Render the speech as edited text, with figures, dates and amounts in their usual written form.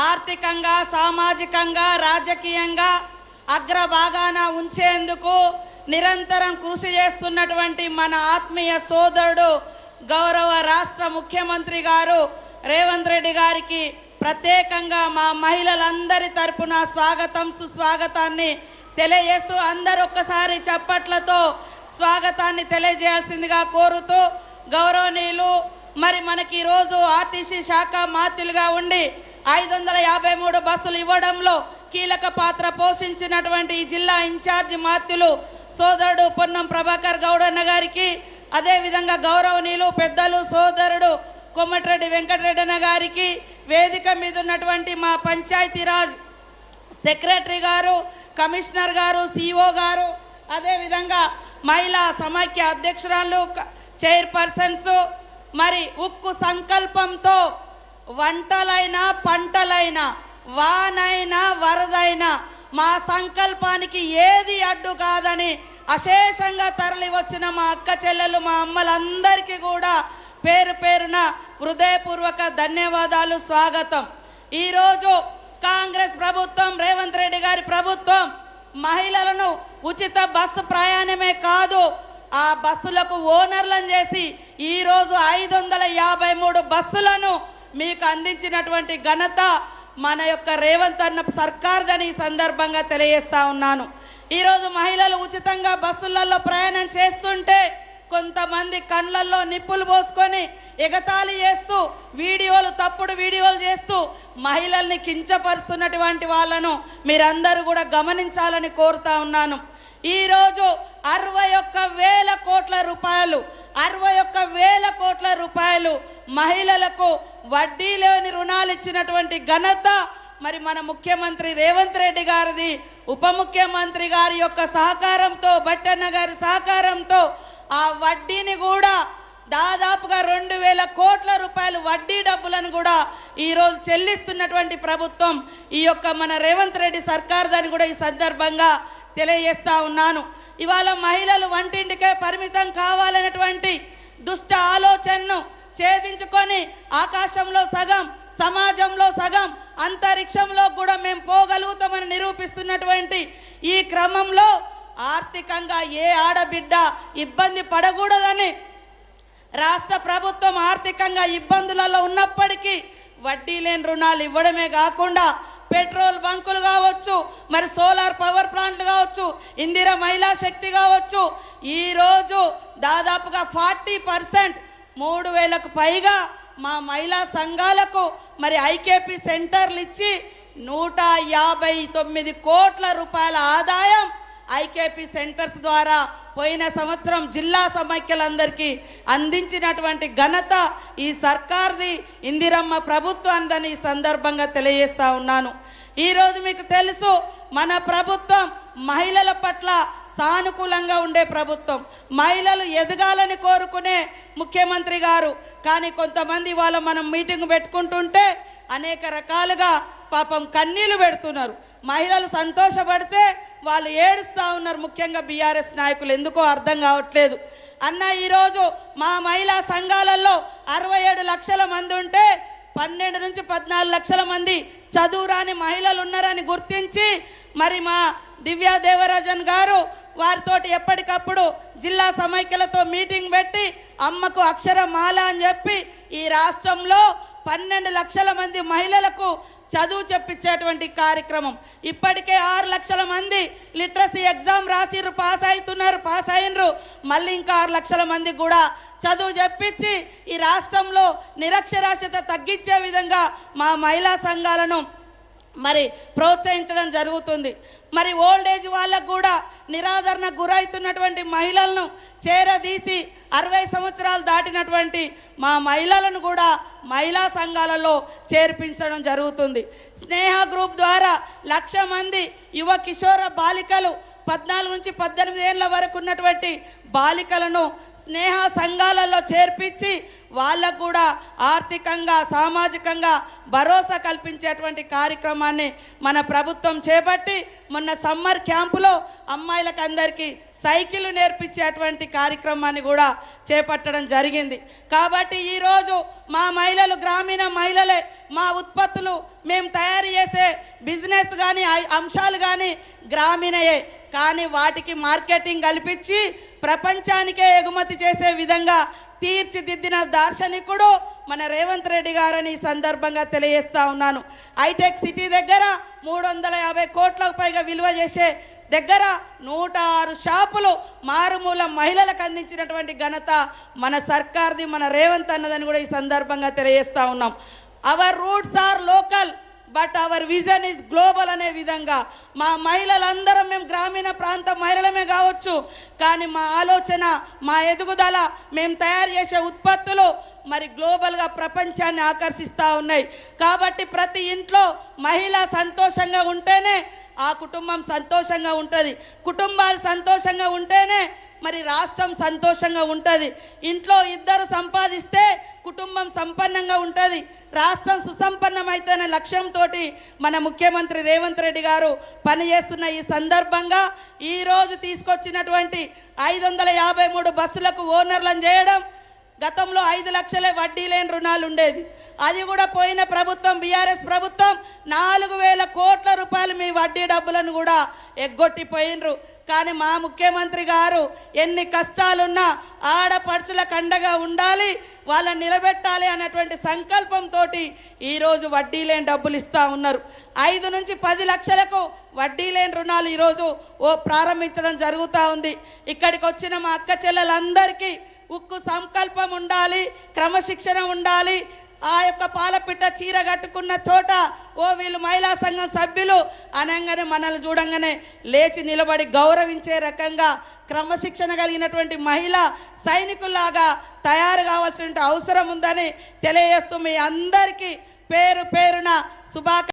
ఆర్థికంగా, సామాజికంగా, రాజకీయంగా అగ్రభాగాన ఉంచేందుకు నిరంతరం కృషి చేస్తున్నటువంటి మన ఆత్మీయ సోదరుడు గౌరవ రాష్ట్ర ముఖ్యమంత్రి గారు రేవంత్ రెడ్డి గారికి ప్రత్యేకంగా మా మహిళలందరి తరపున స్వాగతం సుస్వాగతాన్ని తెలియజేస్తూ అందరూ ఒక్కసారి చప్పట్లతో స్వాగతాన్ని తెలియజేయాల్సిందిగా కోరుతూ, గౌరవనీయులు మరి మనకి ఈరోజు ఆర్టీసీ శాఖ మాత్యులుగా ఉండి 553 బస్సులు ఇవ్వడంలో కీలక పాత్ర పోషించినటువంటి ఈ జిల్లా ఇన్ఛార్జి మాత్యులు సోదరుడు పొన్నం ప్రభాకర్ గౌడన్న గారికి, అదేవిధంగా గౌరవనీయులు పెద్దలు సోదరుడు కొమ్మటిరెడ్డి వెంకటరెడ్డి అన్న గారికి, వేదిక మీద ఉన్నటువంటి మా పంచాయతీరాజ్ సెక్రటరీ గారు, కమిషనర్ గారు, సిఓ గారు, అదేవిధంగా మహిళా సమాఖ్య అధ్యక్షురాలు, చైర్పర్సన్స్, మరి ఉక్కు సంకల్పంతో వంటలైనా పంటలైనా వానైనా వరదైనా మా సంకల్పానికి ఏది అడ్డు కాదని అశేషంగా తరలి వచ్చిన మా అక్క చెల్లెలు, మా అమ్మలందరికీ కూడా పేరు పేరున హృదయపూర్వక ధన్యవాదాలు, స్వాగతం. ఈరోజు కాంగ్రెస్ ప్రభుత్వం, రేవంత్ రెడ్డి గారి ప్రభుత్వం మహిళలను ఉచిత బస్సు ప్రయాణమే కాదు, ఆ బస్సులకు ఓనర్లను చేసి ఈరోజు 553 బస్సులను మీకు అందించినటువంటి ఘనత మన యొక్క రేవంత్ అన్న సర్కార్దని ఈ సందర్భంగా తెలియజేస్తా ఉన్నాను. ఈరోజు మహిళలు ఉచితంగా బస్సులలో ప్రయాణం చేస్తుంటే కొంతమంది కళ్ళల్లో నిప్పులు పోసుకొని ఎగతాళి చేస్తూ తప్పుడు వీడియోలు చేస్తూ మహిళల్ని కించపరుస్తున్నటువంటి వాళ్ళను మీరందరూ కూడా గమనించాలని కోరుతా ఉన్నాను. ఈరోజు 61,000 కోట్ల రూపాయలు 61,000 కోట్ల రూపాయలు మహిళలకు వడ్డీ లేని రుణాలు ఇచ్చినటువంటి ఘనత మరి మన ముఖ్యమంత్రి రేవంత్ రెడ్డి గారిది. ఉప ముఖ్యమంత్రి గారి యొక్క సహకారంతో, బట్టన్న గారి సహకారంతో ఆ వడ్డీని కూడా దాదాపుగా 2,000 కోట్ల రూపాయలు వడ్డీ డబ్బులను కూడా ఈరోజు చెల్లిస్తున్నటువంటి ప్రభుత్వం ఈ యొక్క మన రేవంత్ రెడ్డి సర్కార్దని కూడా ఈ సందర్భంగా తెలియజేస్తా ఉన్నాను. ఇవాళ మహిళలు వంటింటికే పరిమితం కావాలనేటువంటి దుష్ట ఆలోచనను ఛేదించుకొని ఆకాశంలో సగం, సమాజంలో సగం, అంతరిక్షంలో కూడా మేము పోగలుగుతామని నిరూపిస్తున్నటువంటి ఈ క్రమంలో ఆర్థికంగా ఏ ఆడబిడ్డ ఇబ్బంది పడకూడదని రాష్ట్ర ప్రభుత్వం ఆర్థికంగా ఇబ్బందులలో ఉన్నప్పటికీ వడ్డీ లేని రుణాలు ఇవ్వడమే కాకుండా పెట్రోల్ బంకులు కావచ్చు, మరి సోలార్ పవర్ ప్లాంట్లు కావచ్చు, ఇందిరా మహిళా శక్తి కావచ్చు, ఈరోజు దాదాపుగా 40% 3,000కు పైగా మా మహిళా సంఘాలకు మరి ఐకేపీ సెంటర్లు ఇచ్చి 159 కోట్ల రూపాయల ఆదాయం ఐకేపీ సెంటర్స్ ద్వారా పోయిన సంవత్సరం జిల్లా సమైక్యలందరికీ అందించినటువంటి ఘనత ఈ సర్కార్ది, ఇందిరమ్మ ప్రభుత్వాన్ని ఈ సందర్భంగా తెలియజేస్తా ఉన్నాను. ఈరోజు మీకు తెలుసు మన ప్రభుత్వం మహిళల పట్ల సానుకూలంగా ఉండే ప్రభుత్వం, మహిళలు ఎదగాలని కోరుకునే ముఖ్యమంత్రి గారు. కానీ కొంతమంది వాళ్ళ మనం మీటింగ్ పెట్టుకుంటుంటే అనేక రకాలుగా పాపం కన్నీళ్లు పెడుతున్నారు. మహిళలు సంతోషపడితే వాళ్ళు ఏడుస్తూ ఉన్నారు. ముఖ్యంగా బీఆర్ఎస్ నాయకులు ఎందుకో అర్థం కావట్లేదు. అన్న ఈరోజు మా మహిళా సంఘాలలో 67 లక్షల మంది ఉంటే 12 నుంచి 14 లక్షల మంది చదువురాని మహిళలు ఉన్నారని గుర్తించి మరి మా దివ్యా దేవరాజన్ గారు వారితోటి ఎప్పటికప్పుడు జిల్లా సమైక్యలతో మీటింగ్ పెట్టి అమ్మకు అక్షరమాల అని చెప్పి ఈ రాష్ట్రంలో 12 లక్షల మంది మహిళలకు చదువు చెప్పించేటువంటి కార్యక్రమం. ఇప్పటికే 6 లక్షల మంది లిటరసీ ఎగ్జామ్ రాసిర్రు, పాస్ అయినరు. మళ్ళీ ఇంకా 6 లక్షల మంది కూడా చదువు చెప్పించి ఈ రాష్ట్రంలో నిరక్షరాస్యత తగ్గించే విధంగా మా మహిళా సంఘాలను మరి ప్రోత్సహించడం జరుగుతుంది. మరి ఓల్డ్ ఏజ్ వాళ్ళకు కూడా నిరాదరణ గురవుతున్నటువంటి మహిళలను చేరదీసి 60 సంవత్సరాలు దాటినటువంటి మా మహిళలను కూడా మహిళా సంఘాలలో చేర్పించడం జరుగుతుంది. స్నేహ గ్రూప్ ద్వారా 1,00,000 మంది యువ కిషోర బాలికలు 14 నుంచి 18 ఏళ్ళ వరకు ఉన్నటువంటి బాలికలను స్నేహ సంఘాలలో చేర్పించి వాళ్ళకు కూడా ఆర్థికంగా సామాజికంగా భరోసా కల్పించేటువంటి కార్యక్రమాన్ని మన ప్రభుత్వం చేపట్టి మొన్న సమ్మర్ క్యాంపులో అమ్మాయిలకు అందరికీ సైకిల్ నేర్పించేటువంటి కార్యక్రమాన్ని కూడా చేపట్టడం జరిగింది. కాబట్టి ఈరోజు మా మహిళలు గ్రామీణ మహిళలే, మా ఉత్పత్తులు మేము తయారు చేసే బిజినెస్ కానీ అంశాలు కానీ గ్రామీణయే, కానీ వాటికి మార్కెటింగ్ కల్పించి ప్రపంచానికే ఎగుమతి చేసే విధంగా తీర్చిదిద్దిన దార్శనికుడు మన రేవంత్ రెడ్డి గారని ఈ సందర్భంగా తెలియజేస్తా ఉన్నాను. హైటెక్ సిటీ దగ్గర 350 కోట్లకు పైగా విలువ చేసే దగ్గర 106 షాపులు మారుమూల మహిళలకు అందించినటువంటి ఘనత మన సర్కార్ది, మన రేవంత్ అన్నదని కూడా ఈ సందర్భంగా తెలియజేస్తా ఉన్నాం. Our roots are local but our vision is global అనే విధంగా మా మహిళలందరం మేము గ్రామీణ ప్రాంత మహిళలమే కావచ్చు, కానీ మా ఆలోచన, మా ఎదుగుదల, మేము తయారు చేసే ఉత్పత్తులు మరి గ్లోబల్గా ప్రపంచాన్ని ఆకర్షిస్తూ ఉన్నాయి. కాబట్టి ప్రతి ఇంట్లో మహిళ సంతోషంగా ఉంటేనే ఆ కుటుంబం సంతోషంగా ఉంటుంది, కుటుంబాలు సంతోషంగా ఉంటేనే మరి రాష్ట్రం సంతోషంగా ఉంటుంది. ఇంట్లో ఇద్దరు సంపాదిస్తే కుటుంబం సంపన్నంగా ఉంటుంది, రాష్ట్రం సుసంపన్నమైతేనే లక్ష్యంతో మన ముఖ్యమంత్రి రేవంత్ రెడ్డి గారు పనిచేస్తున్న ఈ సందర్భంగా ఈరోజు తీసుకొచ్చినటువంటి 553 బస్సులకు ఓనర్లను చేయడం, గతంలో 5 లక్షలే వడ్డీ లేని రుణాలు ఉండేది, అది కూడా పోయిన ప్రభుత్వం బీఆర్ఎస్ ప్రభుత్వం 4,000 కోట్ల రూపాయలు మీ వడ్డీ డబ్బులను కూడా ఎగ్గొట్టిపోయినరు. కానీ మా ముఖ్యమంత్రి గారు ఎన్ని కష్టాలున్నా ఆడపడుచులకు అండగా ఉండాలి, వాళ్ళని నిలబెట్టాలి అన్నటువంటి సంకల్పంతో ఈరోజు వడ్డీ లేని డబ్బులు ఇస్తూ ఉన్నారు. 5 నుంచి 10 లక్షలకు వడ్డీ లేని రుణాలు ఈరోజు ప్రారంభించడం జరుగుతూ ఉంది. ఇక్కడికి వచ్చిన మా అక్క చెల్లెలందరికీ ఉక్కు సంకల్పం ఉండాలి, క్రమశిక్షణ ఉండాలి. ఆ యొక్క పాలపిట్ట చీర కట్టుకున్న చోట వీళ్ళు మహిళా సంఘం సభ్యులు అనగానే మనల్ని చూడంగానే లేచి నిలబడి గౌరవించే రకంగా క్రమశిక్షణ కలిగినటువంటి మహిళా సైనికుల్లాగా తయారు కావాల్సిన అవసరం ఉందని తెలియజేస్తూ మీ అందరికీ పేరు పేరున శుభాకాంక్షలు.